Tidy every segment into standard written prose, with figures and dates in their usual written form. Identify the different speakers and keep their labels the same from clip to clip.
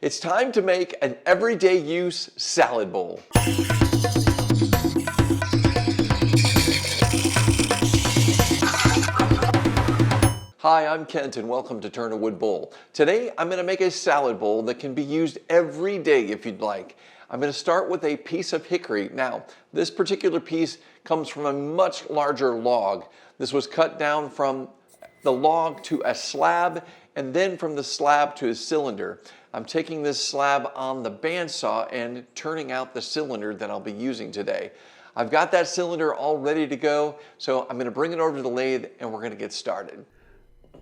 Speaker 1: It's time to make an everyday use salad bowl. Hi, I'm Kent and welcome to Turn a Wood Bowl. Today I'm going to make a salad bowl that can be used every day if you'd like. I'm going to start with a piece of hickory. Now, this particular piece comes from a much larger log. This was cut down from the log to a slab and then from the slab to a cylinder. I'm taking this slab on the bandsaw and turning out the cylinder that I'll be using today. I've got that cylinder all ready to go, so I'm going to bring it over to the lathe and we're going to get started.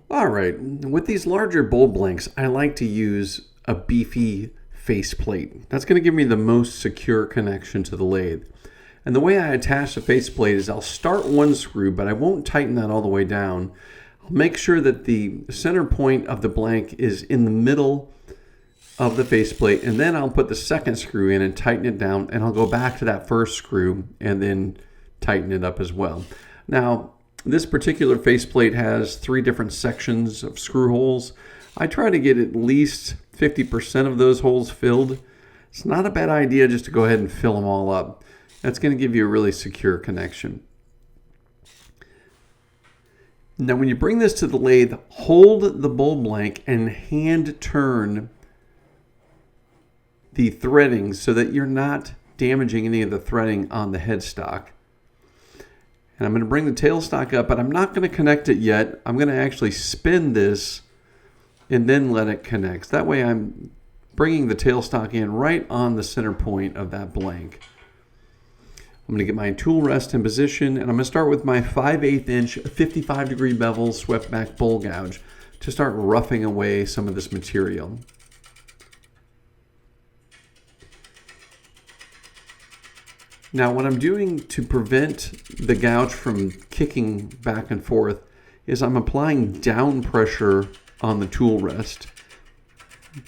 Speaker 2: All right, with these larger bowl blanks, I like to use a beefy faceplate. That's going to give me the most secure connection to the lathe. And the way I attach the faceplate is I'll start one screw, but I won't tighten that all the way down. I'll make sure that the center point of the blank is in the middle of the faceplate, and then I'll put the second screw in and tighten it down, and I'll go back to that first screw and then tighten it up as well. Now, this particular faceplate has 3 different sections of screw holes. I try to get at least 50% of those holes filled. It's not a bad idea just to go ahead and fill them all up. That's going to give you a really secure connection. Now when you bring this to the lathe, hold the bowl blank and hand turn the threading so that you're not damaging any of the threading on the headstock. And I'm going to bring the tailstock up, but I'm not going to connect it yet. I'm going to actually spin this and then let it connect. That way I'm bringing the tailstock in right on the center point of that blank. I'm going to get my tool rest in position, and I'm going to start with my 5/8 inch 55 degree bevel swept back bowl gouge to start roughing away some of this material. Now what I'm doing to prevent the gouge from kicking back and forth is I'm applying down pressure on the tool rest.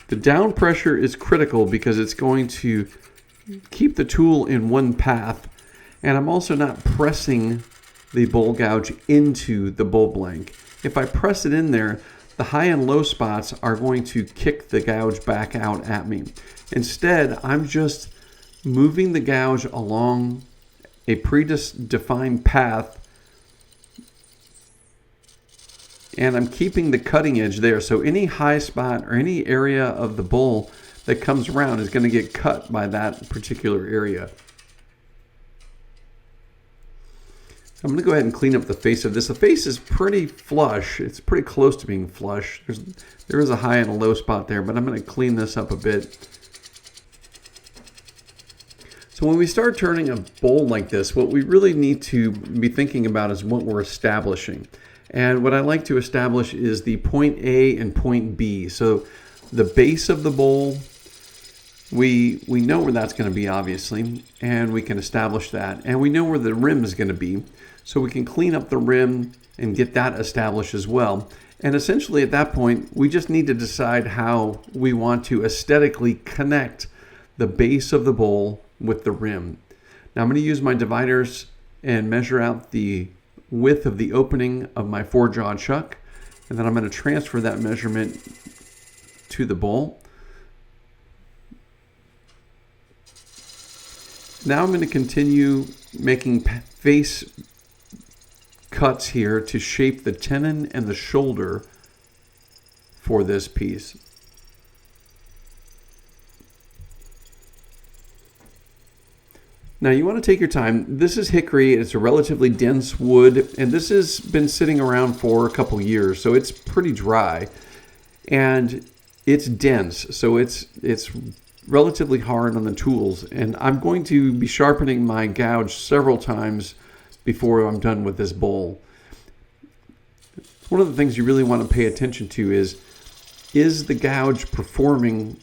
Speaker 2: The down pressure is critical because it's going to keep the tool in one path, and I'm also not pressing the bowl gouge into the bowl blank. If I press it in there, the high and low spots are going to kick the gouge back out at me. Instead, I'm just moving the gouge along a predefined path, and I'm keeping the cutting edge there. So any high spot or any area of the bowl that comes around is going to get cut by that particular area. I'm going to go ahead and clean up the face of this. The face is pretty flush. It's pretty close to being flush. There is a high and a low spot there, but I'm going to clean this up a bit. So when we start turning a bowl like this, what we really need to be thinking about is what we're establishing. And what I like to establish is the point A and point B. So the base of the bowl, we know where that's going to be, obviously, and we can establish that. And we know where the rim is going to be, so we can clean up the rim and get that established as well. And essentially at that point, we just need to decide how we want to aesthetically connect the base of the bowl with the rim. Now I'm going to use my dividers and measure out the width of the opening of my 4-jaw chuck, and then I'm going to transfer that measurement to the bowl. Now I'm going to continue making face cuts here to shape the tenon and the shoulder for this piece. Now you want to take your time. This is hickory. It's a relatively dense wood, and this has been sitting around for a couple years, so it's pretty dry, and it's dense, so it's relatively hard on the tools. And I'm going to be sharpening my gouge several times before I'm done with this bowl. One of the things you really want to pay attention to is the gouge performing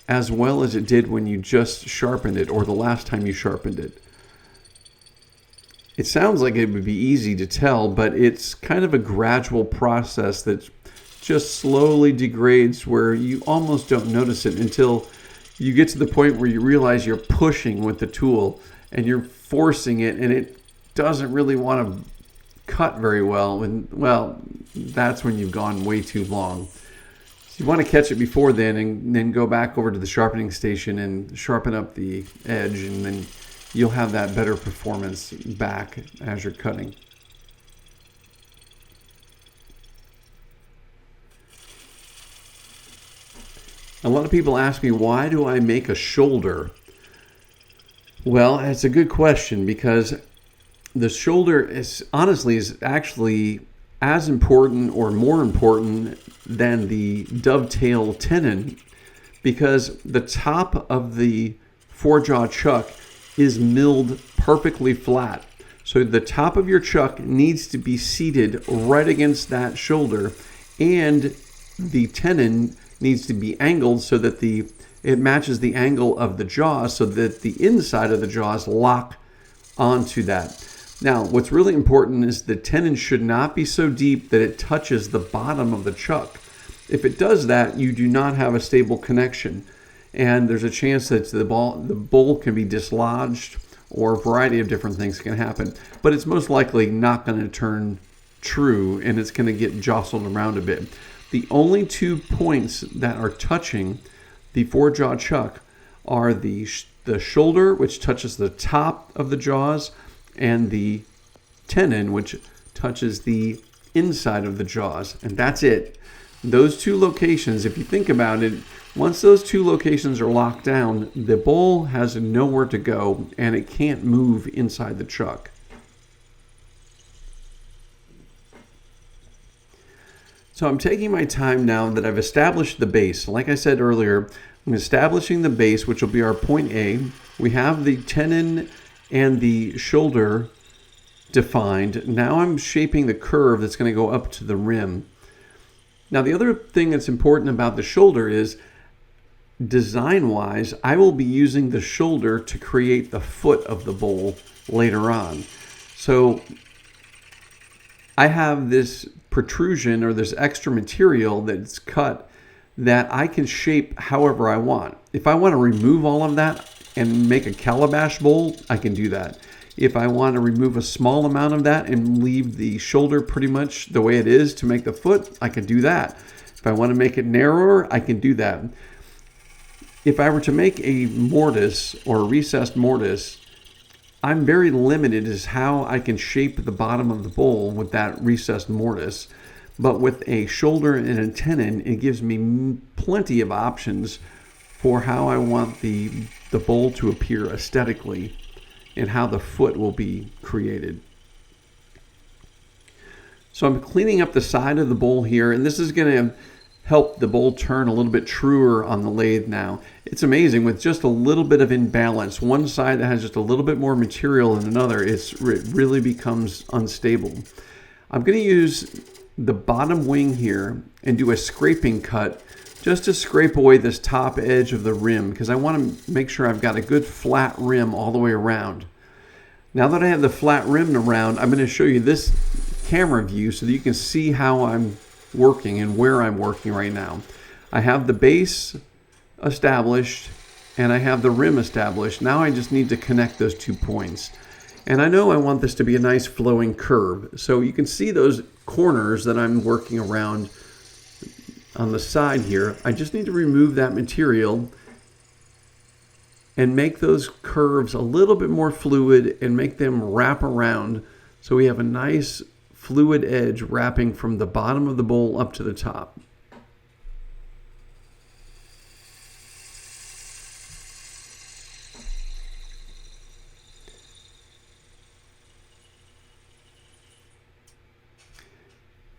Speaker 2: as well as it did when you just sharpened it or the last time you sharpened it? It sounds like it would be easy to tell, but it's kind of a gradual process that just slowly degrades where you almost don't notice it until you get to the point where you realize you're pushing with the tool and you're forcing it and it doesn't really want to cut very well. And well, that's when you've gone way too long. You want to catch it before then and then go back over to the sharpening station and sharpen up the edge, and then you'll have that better performance back as you're cutting. A lot of people ask me, why do I make a shoulder? Well, it's a good question, because the shoulder is actually as important or more important than the dovetail tenon, because the top of the four-jaw chuck is milled perfectly flat. So the top of your chuck needs to be seated right against that shoulder, and the tenon needs to be angled so that it matches the angle of the jaws, so that the inside of the jaws lock onto that. Now, what's really important is the tenon should not be so deep that it touches the bottom of the chuck. If it does that, you do not have a stable connection, and there's a chance that the bowl can be dislodged, or a variety of different things can happen. But it's most likely not going to turn true, and it's going to get jostled around a bit. The only 2 points that are touching the four-jaw chuck are the shoulder, which touches the top of the jaws, and the tenon, which touches the inside of the jaws. And that's it. Those 2 locations, if you think about it, once those 2 locations are locked down, the bowl has nowhere to go, and it can't move inside the chuck. So I'm taking my time now that I've established the base. Like I said earlier, I'm establishing the base, which will be our point A. We have the tenon and the shoulder defined. Now I'm shaping the curve that's going to go up to the rim. Now the other thing that's important about the shoulder is, design-wise, I will be using the shoulder to create the foot of the bowl later on. So I have this protrusion, or this extra material that's cut, that I can shape however I want. If I want to remove all of that and make a calabash bowl, I can do that. If I want to remove a small amount of that and leave the shoulder pretty much the way it is to make the foot, I can do that. If I want to make it narrower, I can do that. If I were to make a mortise or a recessed mortise, I'm very limited as how I can shape the bottom of the bowl with that recessed mortise. But with a shoulder and a tenon, it gives me plenty of options for how I want the bowl to appear aesthetically and how the foot will be created. So I'm cleaning up the side of the bowl here, and this is going to help the bowl turn a little bit truer on the lathe now. It's amazing, with just a little bit of imbalance, one side that has just a little bit more material than another, it really becomes unstable. I'm going to use the bottom wing here and do a scraping cut just to scrape away this top edge of the rim, because I want to make sure I've got a good flat rim all the way around. Now that I have the flat rim around, I'm going to show you this camera view so that you can see how I'm working and where I'm working right now. I have the base established and I have the rim established. Now I just need to connect those 2 points. And I know I want this to be a nice flowing curve. So you can see those corners that I'm working around on the side here. I just need to remove that material and make those curves a little bit more fluid and make them wrap around, so we have a nice fluid edge wrapping from the bottom of the bowl up to the top.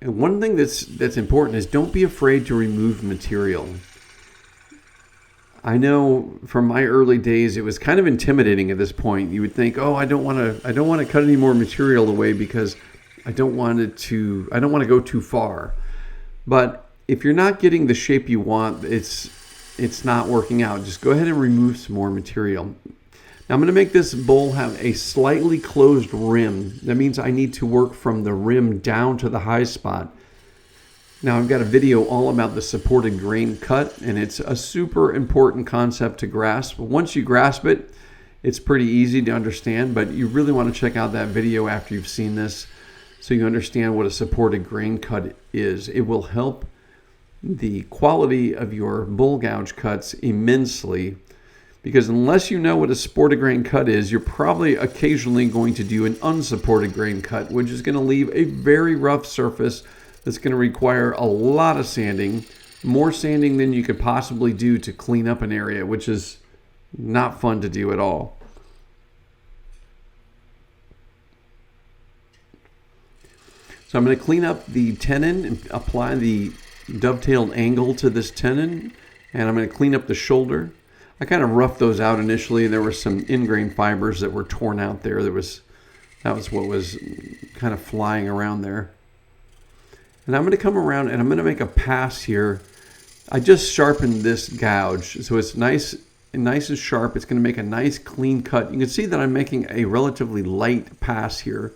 Speaker 2: And one thing that's important is, don't be afraid to remove material. I know from my early days it was kind of intimidating at this point. You would think, "Oh, I don't want to cut any more material away because I don't want to go too far." But if you're not getting the shape you want, it's not working out. Just go ahead and remove some more material. Now I'm going to make this bowl have a slightly closed rim. That means I need to work from the rim down to the high spot. Now I've got a video all about the supported grain cut, and it's a super important concept to grasp. Once you grasp it, it's pretty easy to understand, but you really want to check out that video after you've seen this so you understand what a supported grain cut is. It will help the quality of your bull gouge cuts immensely, because unless you know what a supported grain cut is, you're probably occasionally going to do an unsupported grain cut, which is going to leave a very rough surface that's going to require a lot of sanding, more sanding than you could possibly do to clean up an area, which is not fun to do at all. So I'm going to clean up the tenon and apply the dovetailed angle to this tenon, and I'm going to clean up the shoulder. I kind of roughed those out initially. There were some ingrain fibers that were torn out there. That was what was kind of flying around there. And I'm going to come around and I'm going to make a pass here. I just sharpened this gouge, so it's nice and sharp. It's going to make a nice clean cut. You can see that I'm making a relatively light pass here.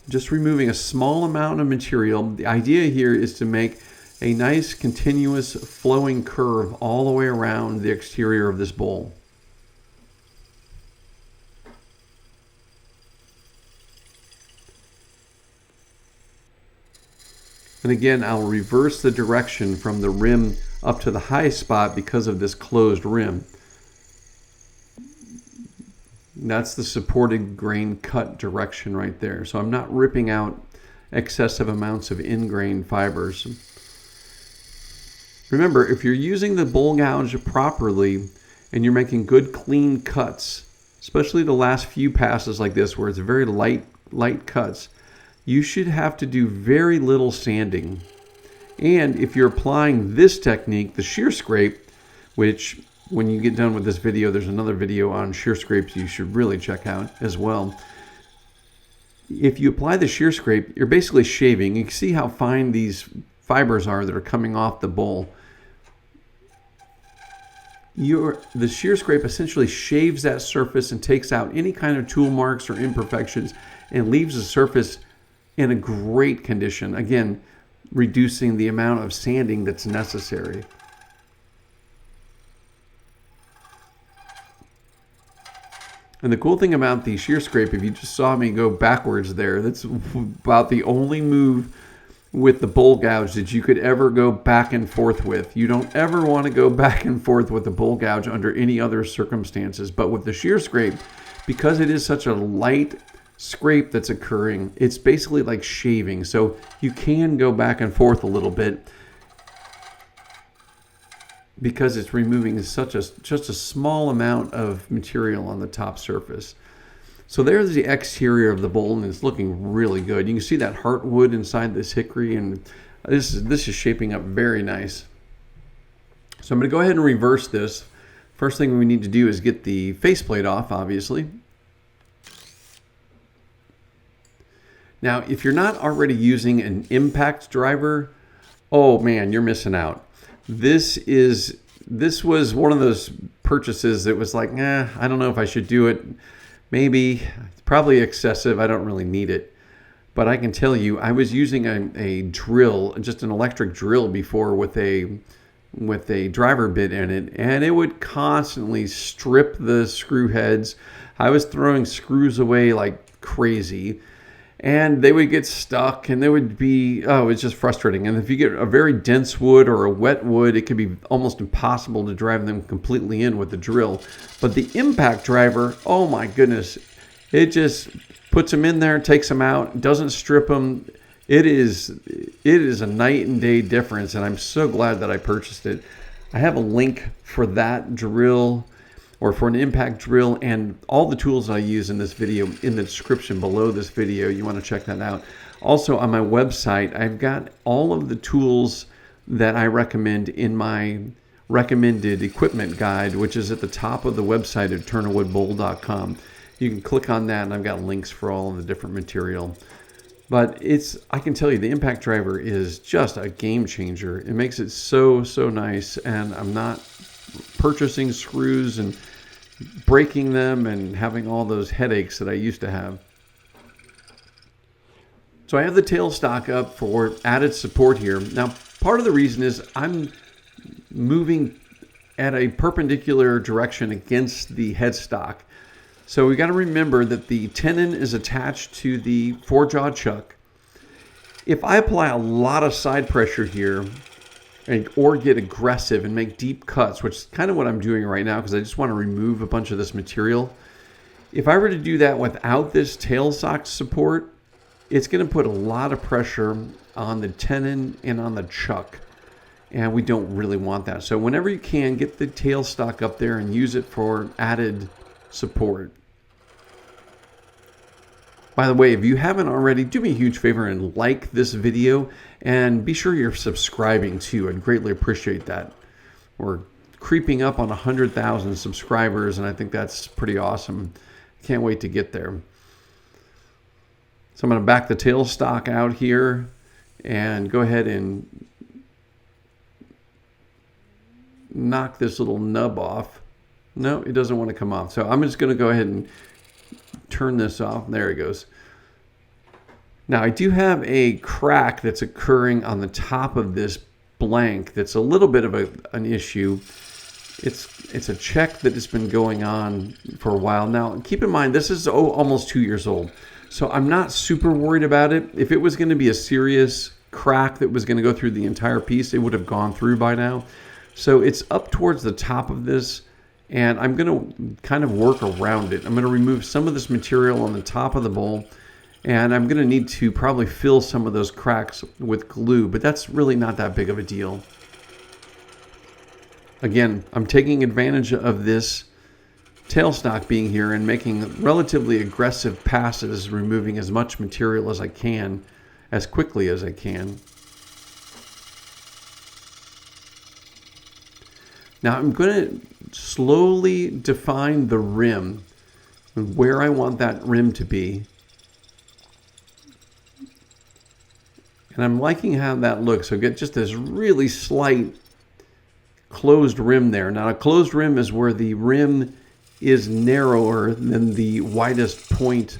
Speaker 2: Just removing a small amount of material. The idea here is to make a nice continuous flowing curve all the way around the exterior of this bowl. And again, I'll reverse the direction from the rim up to the high spot because of this closed rim. That's the supported grain cut direction right there. So I'm not ripping out excessive amounts of ingrain fibers. Remember, if you're using the bowl gouge properly and you're making good clean cuts, especially the last few passes like this where it's very light cuts, you should have to do very little sanding. And if you're applying this technique, the shear scrape, which when you get done with this video, there's another video on shear scrapes you should really check out as well. If you apply the shear scrape, you're basically shaving. You can see how fine these fibers are that are coming off the bowl. The shear scrape essentially shaves that surface and takes out any kind of tool marks or imperfections and leaves the surface in a great condition. Again, reducing the amount of sanding that's necessary. And the cool thing about the shear scrape, if you just saw me go backwards there, that's about the only move with the bowl gouge that you could ever go back and forth with. You don't ever want to go back and forth with the bowl gouge under any other circumstances. But with the shear scrape, because it is such a light scrape that's occurring, it's basically like shaving. So you can go back and forth a little bit because it's removing just a small amount of material on the top surface. So there's the exterior of the bowl, and it's looking really good. You can see that heartwood inside this hickory, and this is shaping up very nice. So I'm going to go ahead and reverse this. First thing we need to do is get the faceplate off, obviously. Now, if you're not already using an impact driver, oh man, you're missing out. This was one of those purchases that was like, I don't know if I should do it. Maybe, it's probably excessive. I don't really need it. But I can tell you, I was using a drill, just an electric drill before with a driver bit in it, and it would constantly strip the screw heads. I was throwing screws away like crazy. And they would get stuck, and they would be, it's just frustrating. And if you get a very dense wood or a wet wood, it can be almost impossible to drive them completely in with the drill. But the impact driver, oh my goodness, it just puts them in there, takes them out, doesn't strip them. It is a night and day difference, and I'm so glad that I purchased it. I have a link for that drill, or for an impact drill, and all the tools I use in this video in the description below this video. You want to check that out. Also on my website, I've got all of the tools that I recommend in my recommended equipment guide, which is at the top of the website at turnawoodbowl.com. You can click on that, and I've got links for all of the different material. But I can tell you, the impact driver is just a game changer. It makes it so nice, and I'm not purchasing screws and breaking them and having all those headaches that I used to have. So I have the tailstock up for added support here. Now, part of the reason is I'm moving at a perpendicular direction against the headstock. So we got to remember that the tenon is attached to the four-jaw chuck. if I apply a lot of side pressure here or get aggressive and make deep cuts, which is kind of what I'm doing right now because I just want to remove a bunch of this material. If I were to do that without this tailstock support, it's going to put a lot of pressure on the tenon and on the chuck. And we don't really want that. So whenever you can, get the tailstock up there and use it for added support. By the way, if you haven't already, do me a huge favor and like this video and be sure you're subscribing too. I'd greatly appreciate that. We're creeping up on 100,000 subscribers and I think that's pretty awesome. Can't wait to get there. So I'm going to back the tailstock out here and go ahead and knock this little nub off. No, it doesn't want to come off. So I'm just going to go ahead and turn this off. There it goes. Now I do have a crack that's occurring on the top of this blank that's a little bit of an issue. It's a check that has been going on for a while. Now keep in mind this is almost 2 years old. So I'm not super worried about it. If it was going to be a serious crack that was going to go through the entire piece, it would have gone through by now. So it's up towards the top of this, and I'm going to kind of work around it. I'm going to remove some of this material on the top of the bowl, and I'm going to need to probably fill some of those cracks with glue, but that's really not that big of a deal. Again, I'm taking advantage of this tailstock being here and making relatively aggressive passes, removing as much material as I can, as quickly as I can. Now I'm going to slowly define the rim and where I want that rim to be. And I'm liking how that looks. So get just this really slight closed rim there. Now a closed rim is where the rim is narrower than the widest point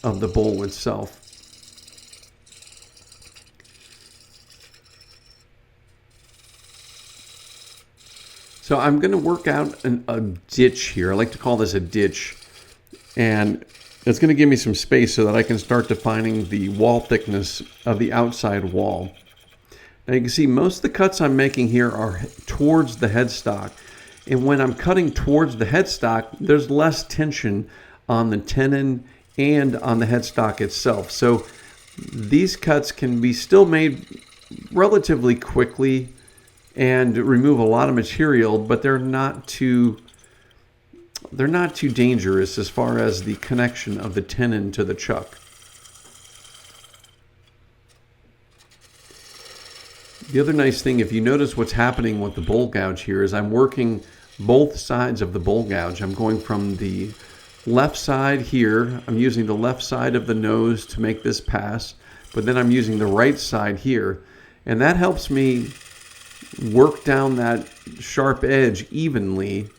Speaker 2: of the bowl itself. So I'm going to work out a ditch here. I like to call this a ditch. And it's going to give me some space so that I can start defining the wall thickness of the outside wall. Now you can see most of the cuts I'm making here are towards the headstock. And when I'm cutting towards the headstock, there's less tension on the tenon and on the headstock itself. So these cuts can be still made relatively quickly and remove a lot of material, but they're not too dangerous as far as the connection of the tenon to the chuck. The other nice thing, if you notice what's happening with the bowl gouge here, is I'm working both sides of the bowl gouge. I'm going from the left side here. I'm using the left side of the nose to make this pass, but then I'm using the right side here. And that helps me work down that sharp edge evenly.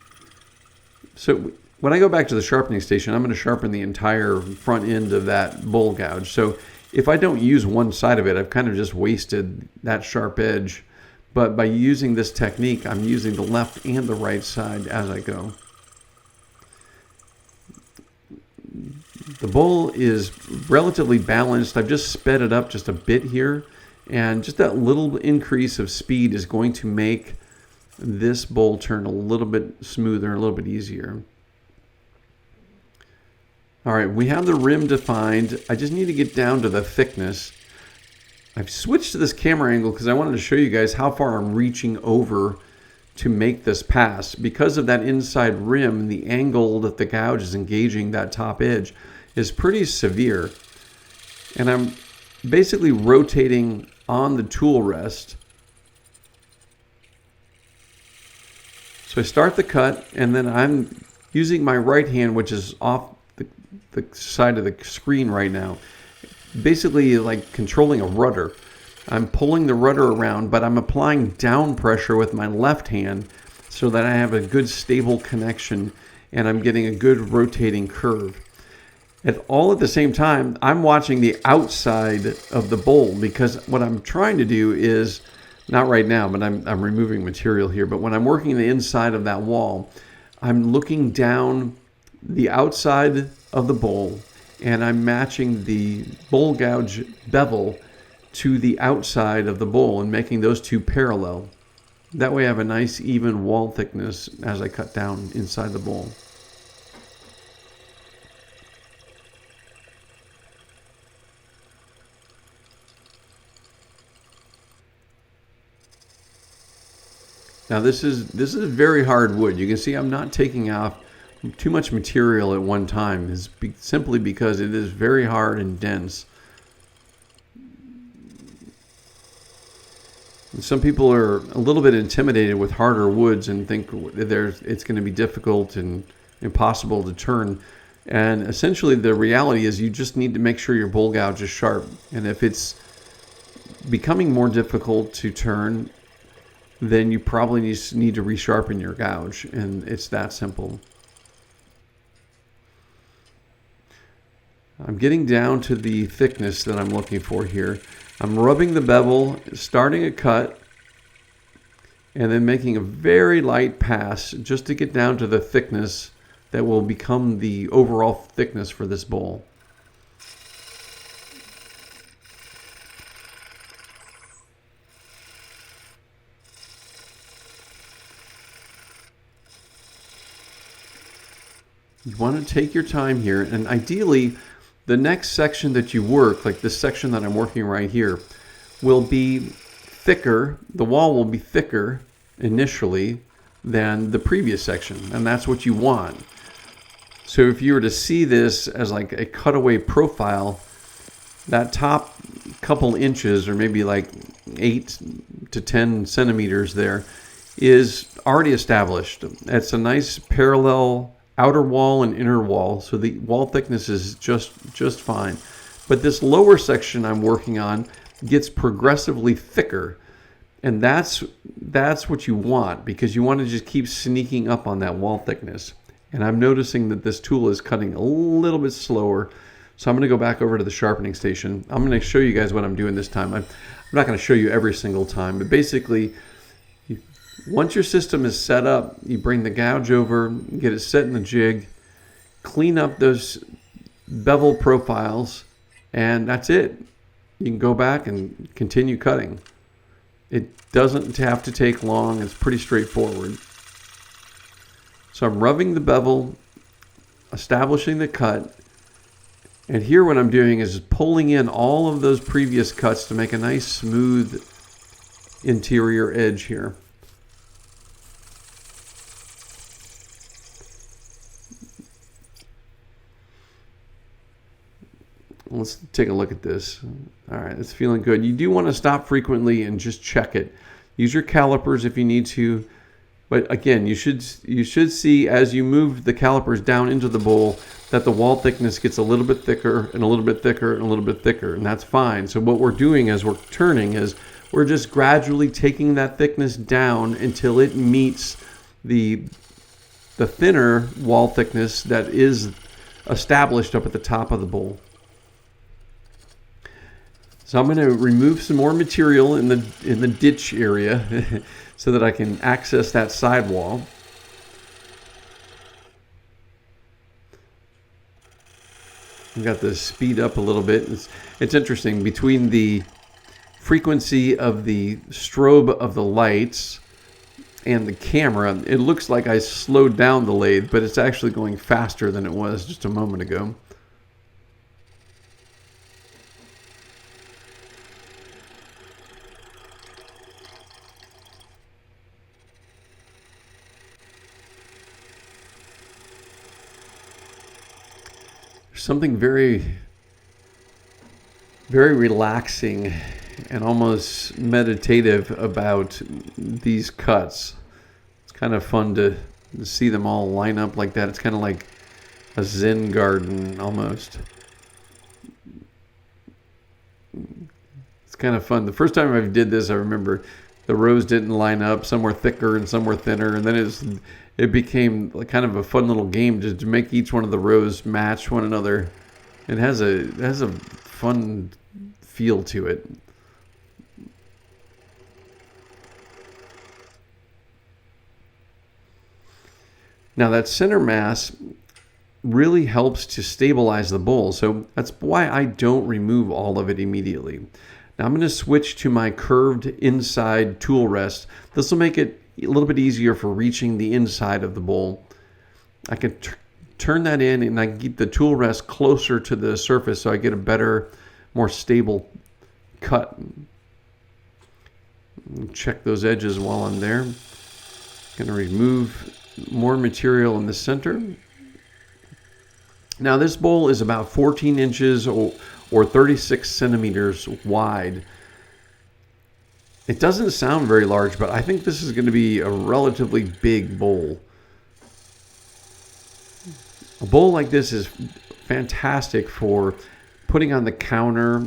Speaker 2: So when I go back to the sharpening station, I'm going to sharpen the entire front end of that bowl gouge. So if I don't use one side of it, I've kind of just wasted that sharp edge. But by using this technique, I'm using the left and the right side as I go. The bowl is relatively balanced. I've just sped it up just a bit here. And just that little increase of speed is going to make this bowl turn a little bit smoother, a little bit easier. All right, we have the rim defined. I just need to get down to the thickness. I've switched to this camera angle because I wanted to show you guys how far I'm reaching over to make this pass. Because of that inside rim, the angle that the gouge is engaging that top edge is pretty severe. And I'm basically rotating on the tool rest. So I start the cut, and then I'm using my right hand, which is off the side of the screen right now, basically like controlling a rudder. I'm pulling the rudder around, but I'm applying down pressure with my left hand so that I have a good stable connection and I'm getting a good rotating curve. All at the same time, I'm watching the outside of the bowl, because what I'm trying to do is, not right now, but I'm removing material here, but when I'm working the inside of that wall, I'm looking down the outside of the bowl and I'm matching the bowl gouge bevel to the outside of the bowl and making those two parallel. That way I have a nice even wall thickness as I cut down inside the bowl. Now this is very hard wood. You can see I'm not taking off too much material at one time, simply because it is very hard and dense. Some people are a little bit intimidated with harder woods and think it's going to be difficult and impossible to turn. And essentially the reality is you just need to make sure your bowl gouge is sharp. And if it's becoming more difficult to turn, then you probably need to resharpen your gouge. And it's that simple. I'm getting down to the thickness that I'm looking for here. I'm rubbing the bevel, starting a cut, and then making a very light pass just to get down to the thickness that will become the overall thickness for this bowl. You want to take your time here, and ideally the next section that you work, like this section that I'm working right here, will be thicker. The wall will be thicker initially than the previous section, and that's what you want. So if you were to see this as like a cutaway profile, that top couple inches, or maybe like 8 to 10 centimeters there, is already established. It's a nice parallel outer wall and inner wall, so the wall thickness is just fine. But this lower section I'm working on gets progressively thicker, and that's what you want, because you want to just keep sneaking up on that wall thickness. And I'm noticing that this tool is cutting a little bit slower, so I'm going to go back over to the sharpening station. I'm going to show you guys what I'm doing this time. I'm not going to show you every single time, but basically, once your system is set up, you bring the gouge over, get it set in the jig, clean up those bevel profiles, and that's it. You can go back and continue cutting. It doesn't have to take long. It's pretty straightforward. So I'm rubbing the bevel, establishing the cut, and here what I'm doing is pulling in all of those previous cuts to make a nice smooth interior edge here. Let's take a look at this. All right, it's feeling good. You do want to stop frequently and just check it. Use your calipers if you need to. But again, you should see as you move the calipers down into the bowl that the wall thickness gets a little bit thicker and a little bit thicker and a little bit thicker, and that's fine. So what we're doing as we're turning is we're just gradually taking that thickness down until it meets the thinner wall thickness that is established up at the top of the bowl. So I'm going to remove some more material in the ditch area so that I can access that sidewall. I've got to speed up a little bit. It's interesting, between the frequency of the strobe of the lights and the camera, it looks like I slowed down the lathe, but it's actually going faster than it was just a moment ago. Something very, very relaxing and almost meditative about these cuts. It's kind of fun to see them all line up like that. It's kind of like a Zen garden almost. It's kind of fun. The first time I did this, I remember the rows didn't line up. Some were thicker and some were thinner, and then it became kind of a fun little game to make each one of the rows match one another. It has a fun feel to it. Now that center mass really helps to stabilize the bowl, so that's why I don't remove all of it immediately. Now I'm going to switch to my curved inside tool rest. This will make it a little bit easier for reaching the inside of the bowl. I can turn that in, and I can keep the tool rest closer to the surface so I get a better, more stable cut. Check those edges while I'm there. Going to remove more material in the center. Now this bowl is about 14 inches or 36 centimeters wide. It doesn't sound very large, but I think this is going to be a relatively big bowl. A bowl like this is fantastic for putting on the counter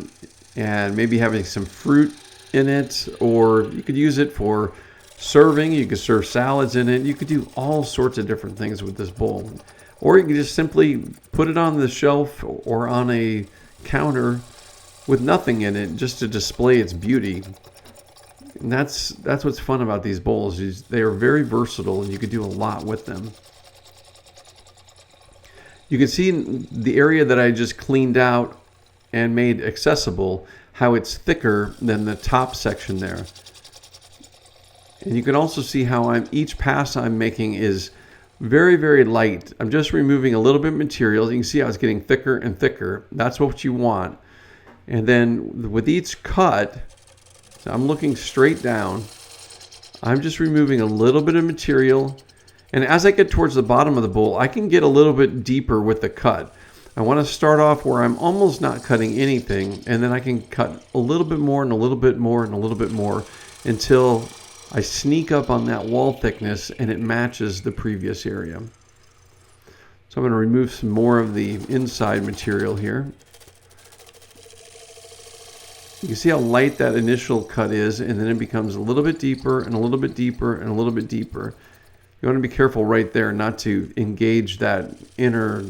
Speaker 2: and maybe having some fruit in it, or you could use it for serving. You could serve salads in it. You could do all sorts of different things with this bowl. Or you can just simply put it on the shelf or on a counter with nothing in it, just to display its beauty. And that's what's fun about these bowls, is they are very versatile and you can do a lot with them. You can see in the area that I just cleaned out and made accessible how it's thicker than the top section there. And you can also see how each pass I'm making is very, very light. I'm just removing a little bit of material. You can see how it's getting thicker and thicker. That's what you want. And then with each cut, so I'm looking straight down. I'm just removing a little bit of material. And as I get towards the bottom of the bowl, I can get a little bit deeper with the cut. I want to start off where I'm almost not cutting anything, and then I can cut a little bit more and a little bit more and a little bit more until I sneak up on that wall thickness and it matches the previous area. So I'm going to remove some more of the inside material here. You can see how light that initial cut is, and then it becomes a little bit deeper and a little bit deeper and a little bit deeper. You want to be careful right there not to engage that inner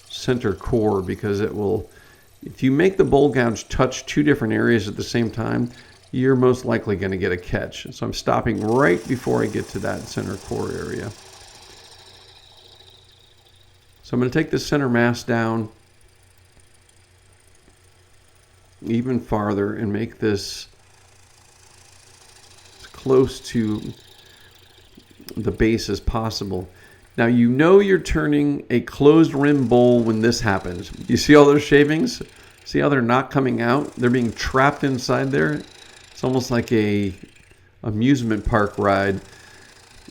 Speaker 2: center core, because it will, if you make the bowl gouge touch two different areas at the same time, you're most likely going to get a catch. So I'm stopping right before I get to that center core area. So I'm going to take the center mass down even farther and make this as close to the base as possible. Now you know you're turning a closed rim bowl when this happens. You see all those shavings? See how they're not coming out? They're being trapped inside there. It's almost like a amusement park ride.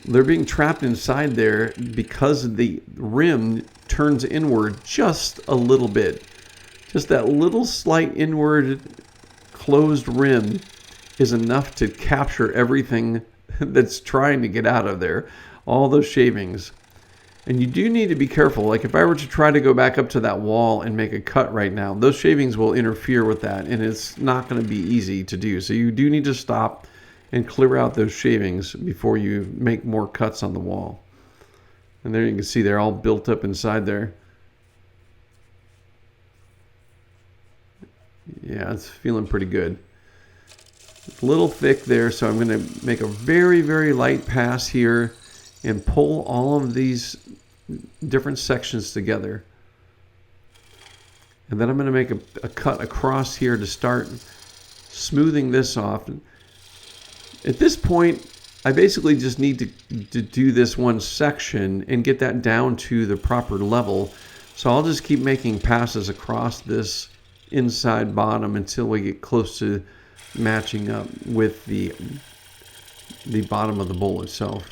Speaker 2: They're being trapped inside there because the rim turns inward just a little bit. Just that little slight inward closed rim is enough to capture everything that's trying to get out of there, all those shavings. And you do need to be careful. Like if I were to try to go back up to that wall and make a cut right now, those shavings will interfere with that, and it's not going to be easy to do. So you do need to stop and clear out those shavings before you make more cuts on the wall. And there you can see they're all built up inside there. Yeah, it's feeling pretty good. It's a little thick there, so I'm going to make a very, very light pass here and pull all of these different sections together. And then I'm going to make a cut across here to start smoothing this off. At this point, I basically just need to do this one section and get that down to the proper level. So I'll just keep making passes across this inside bottom until we get close to matching up with the bottom of the bowl itself.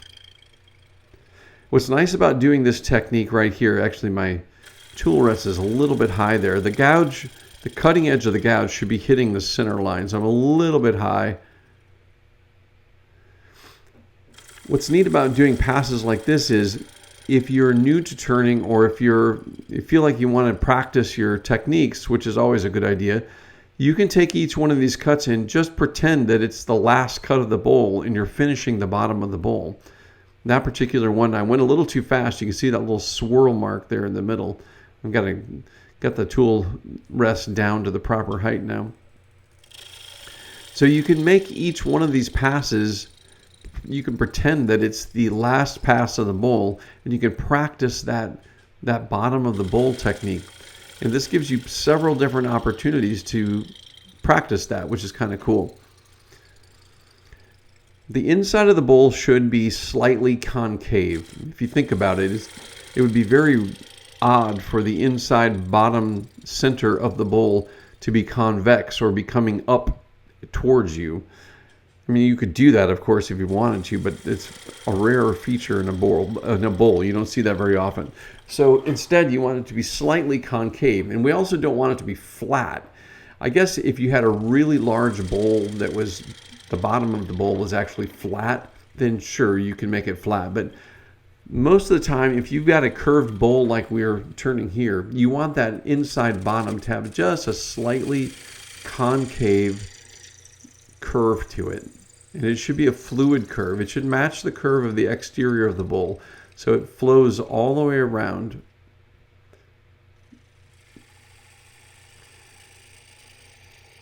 Speaker 2: What's nice about doing this technique right here, actually my tool rest is a little bit high there. The gouge, the cutting edge of the gouge should be hitting the center line, so I'm a little bit high. What's neat about doing passes like this is if you're new to turning, or if you feel like you want to practice your techniques, which is always a good idea, you can take each one of these cuts and just pretend that it's the last cut of the bowl and you're finishing the bottom of the bowl. That particular one, I went a little too fast. You can see that little swirl mark there in the middle. I've got to get the tool rest down to the proper height now. So you can make each one of these passes, you can pretend that it's the last pass of the bowl, and you can practice that bottom of the bowl technique. And this gives you several different opportunities to practice that, which is kind of cool. The inside of the bowl should be slightly concave. If you think about it, it would be very odd for the inside bottom center of the bowl to be convex or be coming up towards you. I mean, you could do that, of course, if you wanted to, but it's a rare feature in a bowl. You don't see that very often. So instead, you want it to be slightly concave, and we also don't want it to be flat. I guess if you had a really large bowl that was the bottom of the bowl was actually flat, then sure, you can make it flat. But most of the time, if you've got a curved bowl like we're turning here, you want that inside bottom to have just a slightly concave curve to it. And it should be a fluid curve. It should match the curve of the exterior of the bowl, so it flows all the way around.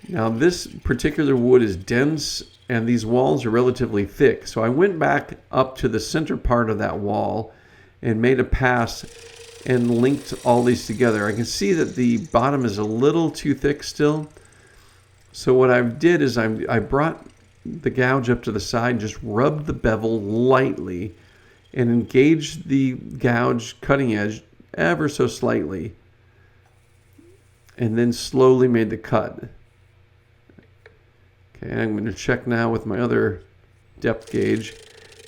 Speaker 2: Now this particular wood is dense and these walls are relatively thick. So I went back up to the center part of that wall and made a pass and linked all these together. I can see that the bottom is a little too thick still. So what I did is I brought the gouge up to the side, just rubbed the bevel lightly and engaged the gouge cutting edge ever so slightly, and then slowly made the cut. Okay, I'm going to check now with my other depth gauge.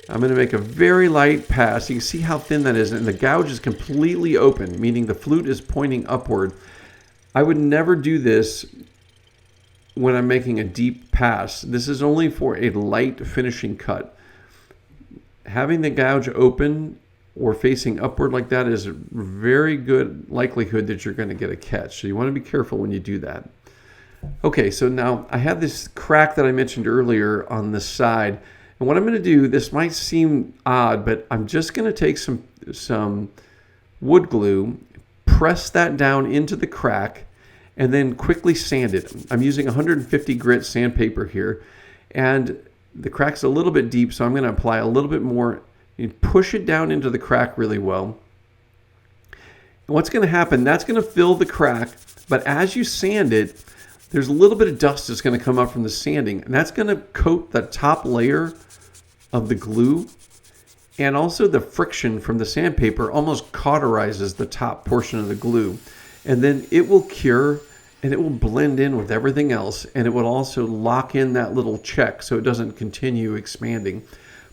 Speaker 2: I'm going to make a very light pass. You can see how thin that is, and the gouge is completely open, meaning the flute is pointing upward. I would never do this when I'm making a deep pass. This is only for a light finishing cut. Having the gouge open or facing upward like that is a very good likelihood that you're going to get a catch. So you want to be careful when you do that. Okay, so now I have this crack that I mentioned earlier on the side. And what I'm going to do, this might seem odd, but I'm just going to take some wood glue, press that down into the crack, and then quickly sand it. I'm using 150 grit sandpaper here, and the crack's a little bit deep, so I'm going to apply a little bit more. You push it down into the crack really well. And what's going to happen, that's going to fill the crack, but as you sand it, there's a little bit of dust that's going to come up from the sanding, and that's going to coat the top layer of the glue, and also the friction from the sandpaper almost cauterizes the top portion of the glue. And then it will cure and it will blend in with everything else, and it will also lock in that little check so it doesn't continue expanding.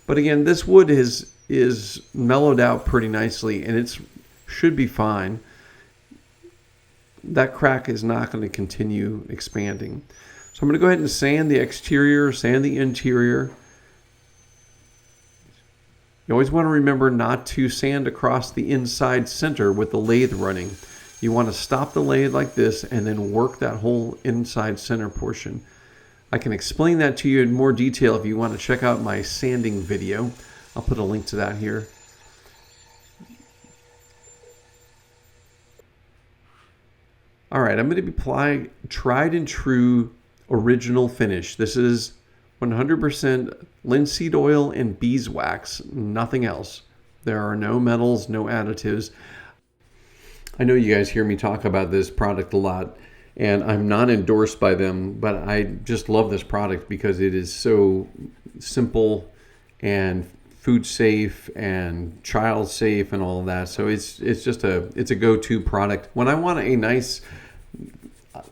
Speaker 2: But again, this wood is mellowed out pretty nicely, and it should be fine. That crack is not going to continue expanding. So I'm going to go ahead and sand the exterior, sand the interior. You always want to remember not to sand across the inside center with the lathe running. You want to stop the lathe like this and then work that whole inside center portion. I can explain that to you in more detail if you want to check out my sanding video. I'll put a link to that here. All right, I'm going to apply tried and true original finish. This is 100% linseed oil and beeswax, nothing else. There are no metals, no additives. I know you guys hear me talk about this product a lot, and I'm not endorsed by them, but I just love this product because it is so simple and food safe and child safe and all of that. So it's a go-to product. When I want a nice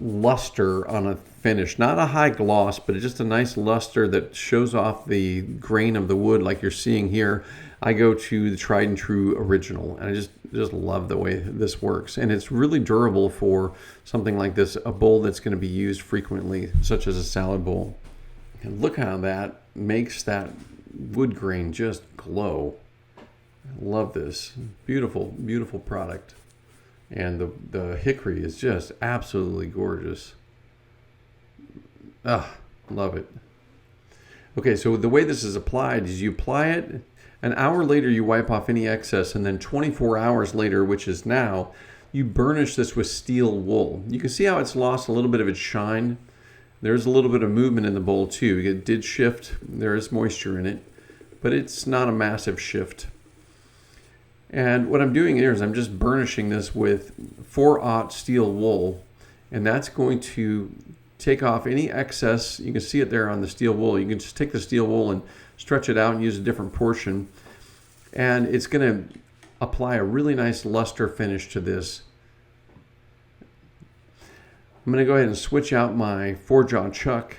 Speaker 2: luster on a finish, not a high gloss, but just a nice luster that shows off the grain of the wood like you're seeing here, I go to the tried and true original, and I just love the way this works. And it's really durable for something like this, a bowl that's going to be used frequently, such as a salad bowl. And look how that makes that wood grain just glow. I love this. Beautiful, beautiful product. And the hickory is just absolutely gorgeous. Love it. Okay, so the way this is applied is you apply it, an hour later you wipe off any excess, and then 24 hours later, which is now, you burnish this with steel wool. You can see how it's lost a little bit of its shine. There's a little bit of movement in the bowl too. It did shift. There is moisture in it, but it's not a massive shift. And what I'm doing here is I'm just burnishing this with 4/0 steel wool, and that's going to take off any excess. You can see it there on the steel wool. You can just take the steel wool and stretch it out and use a different portion. And it's going to apply a really nice luster finish to this. I'm going to go ahead and switch out my 4-jaw chuck.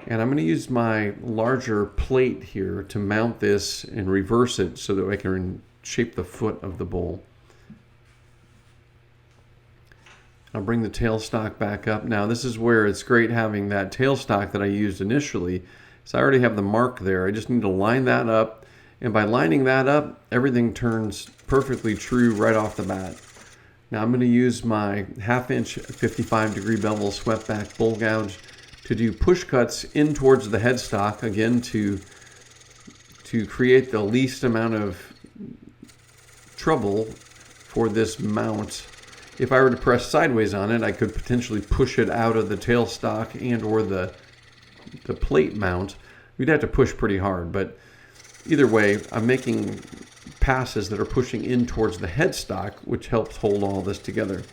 Speaker 2: And I'm going to use my larger plate here to mount this and reverse it so that I can shape the foot of the bowl. I'll bring the tailstock back up. Now this is where it's great having that tailstock that I used initially. So I already have the mark there. I just need to line that up. And by lining that up, everything turns perfectly true right off the bat. Now I'm going to use my 1/2-inch 55-degree bevel swept back bowl gouge to do push cuts in towards the headstock, again to create the least amount of trouble for this mount. If I were to press sideways on it, I could potentially push it out of the tailstock and or the plate mount. We'd have to push pretty hard, but either way, I'm making passes that are pushing in towards the headstock, which helps hold all this together.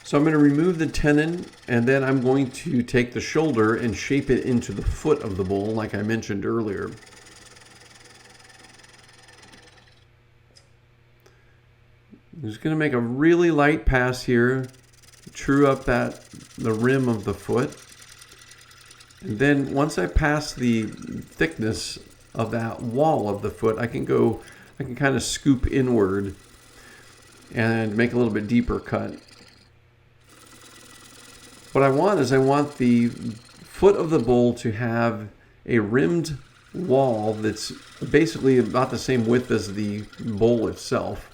Speaker 2: So I'm going to remove the tenon, and then I'm going to take the shoulder and shape it into the foot of the bowl like I mentioned earlier. I'm just going to make a really light pass here, true up the rim of the foot. And then once I pass the thickness of that wall of the foot, I can kind of scoop inward and make a little bit deeper cut. What I want is the foot of the bowl to have a rimmed wall that's basically about the same width as the bowl itself.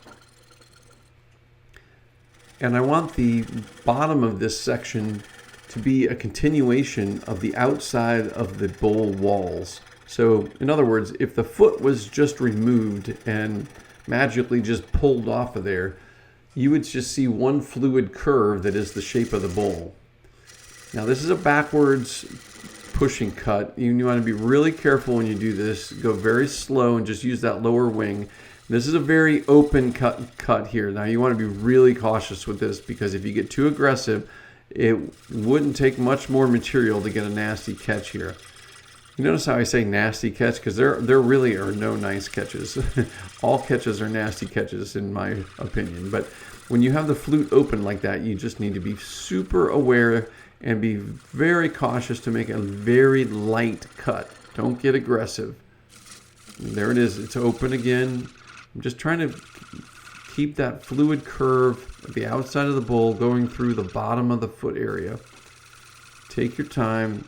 Speaker 2: And I want the bottom of this section to be a continuation of the outside of the bowl walls. So in other words, if the foot was just removed and magically just pulled off of there, you would just see one fluid curve that is the shape of the bowl. Now this is a backwards pushing cut. You want to be really careful when you do this. Go very slow and just use that lower wing. This is a very open cut here. Now you want to be really cautious with this, because if you get too aggressive, it wouldn't take much more material to get a nasty catch here. You notice how I say nasty catch? Because there really are no nice catches. All catches are nasty catches in my opinion. But when you have the flute open like that, you just need to be super aware and be very cautious to make a very light cut. Don't get aggressive. And there it is. It's open again. I'm just trying to keep that fluid curve at the outside of the bowl going through the bottom of the foot area. Take your time.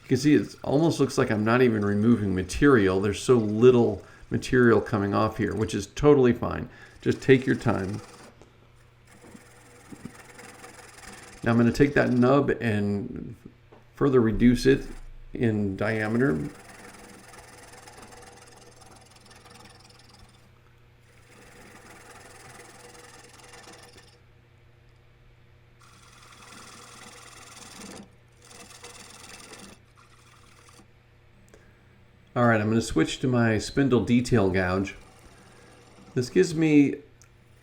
Speaker 2: You can see it almost looks like I'm not even removing material. There's so little material coming off here, which is totally fine. Just take your time. Now I'm going to take that nub and further reduce it in diameter. All right, I'm going to switch to my spindle detail gouge. This gives me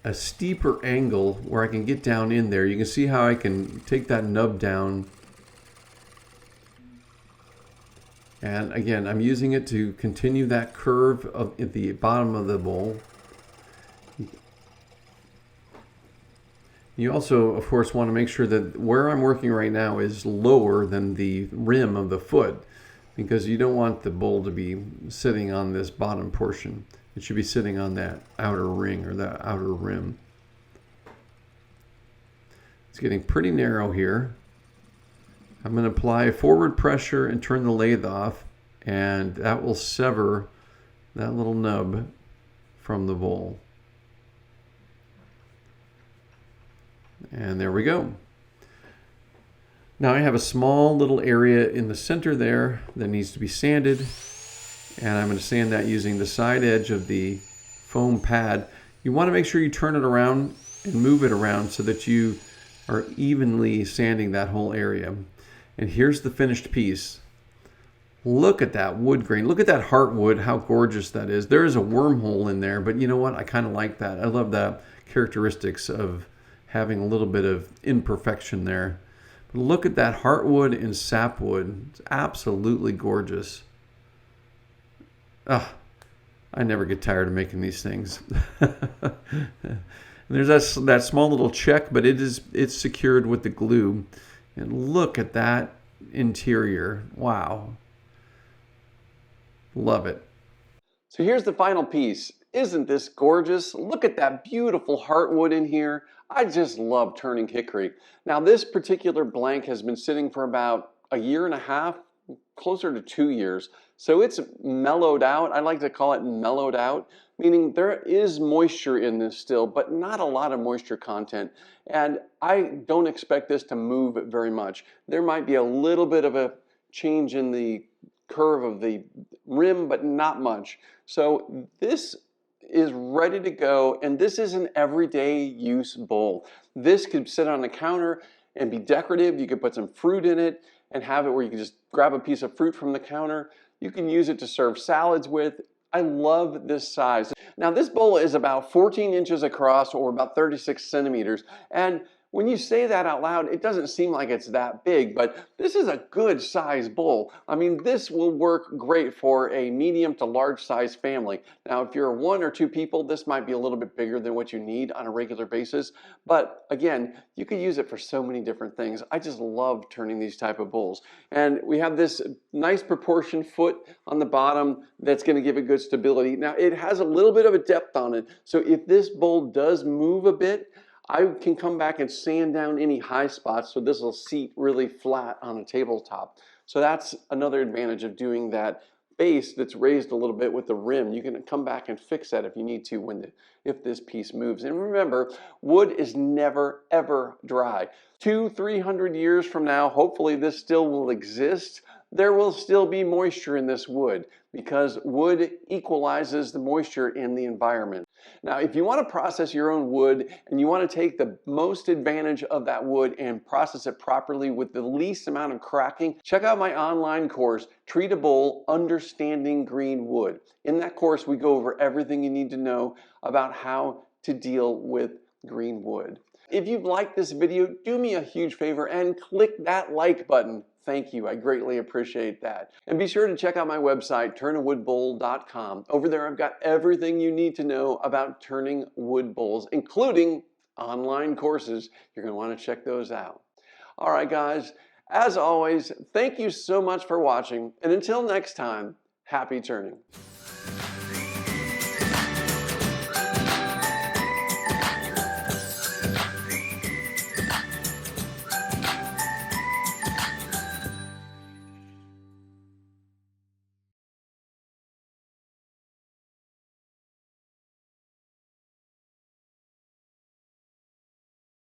Speaker 2: a steeper angle where I can get down in there. You can see how I can take that nub down. And again, I'm using it to continue that curve at the bottom of the bowl. You also, of course, want to make sure that where I'm working right now is lower than the rim of the foot, because you don't want the bowl to be sitting on this bottom portion. It should be sitting on that outer ring or that outer rim. It's getting pretty narrow here. I'm going to apply forward pressure and turn the lathe off, and that will sever that little nub from the bowl. And there we go. Now I have a small little area in the center there that needs to be sanded, and I'm going to sand that using the side edge of the foam pad. You want to make sure you turn it around and move it around so that you are evenly sanding that whole area. And here's the finished piece. Look at that wood grain. Look at that heartwood, how gorgeous that is. There is a wormhole in there, but you know what? I kind of like that. I love the characteristics of having a little bit of imperfection there. But look at that heartwood and sapwood. It's absolutely gorgeous. Ah, I never get tired of making these things. There's that small little check, but it's secured with the glue. And look at that interior. Wow. Love it.
Speaker 1: So here's the final piece. Isn't this gorgeous? Look at that beautiful heartwood in here. I just love turning hickory. Now this particular blank has been sitting for about a year and a half, closer to 2 years. So it's mellowed out. I like to call it mellowed out, meaning there is moisture in this still, but not a lot of moisture content. And I don't expect this to move very much. There might be a little bit of a change in the curve of the rim, but not much. So this is ready to go, and this is an everyday use bowl. This could sit on the counter and be decorative. You could put some fruit in it and have it where you can just grab a piece of fruit from the counter. You can use it to serve salads with. I love this size. Now this bowl is about 14 inches across, or about 36 centimeters, and when you say that out loud, it doesn't seem like it's that big, but this is a good size bowl. I mean, this will work great for a medium to large size family. Now, if you're 1 or 2 people, this might be a little bit bigger than what you need on a regular basis. But again, you could use it for so many different things. I just love turning these type of bowls. And we have this nice proportioned foot on the bottom that's going to give it good stability. Now, it has a little bit of a depth on it. So if this bowl does move a bit, I can come back and sand down any high spots so this will seat really flat on a tabletop. So that's another advantage of doing that base that's raised a little bit with the rim. You can come back and fix that if you need to if this piece moves. And remember, wood is never ever dry. 200-300 years from now, hopefully this still will exist. There will still be moisture in this wood because wood equalizes the moisture in the environment. Now, if you want to process your own wood and you want to take the most advantage of that wood and process it properly with the least amount of cracking, check out my online course, Treatable Understanding Green Wood. In that course, we go over everything you need to know about how to deal with green wood. If you've liked this video, do me a huge favor and click that like button. Thank you. I greatly appreciate that. And be sure to check out my website, turnawoodbowl.com. Over there, I've got everything you need to know about turning wood bowls, including online courses. You're going to want to check those out. All right, guys. As always, thank you so much for watching. And until next time, happy turning.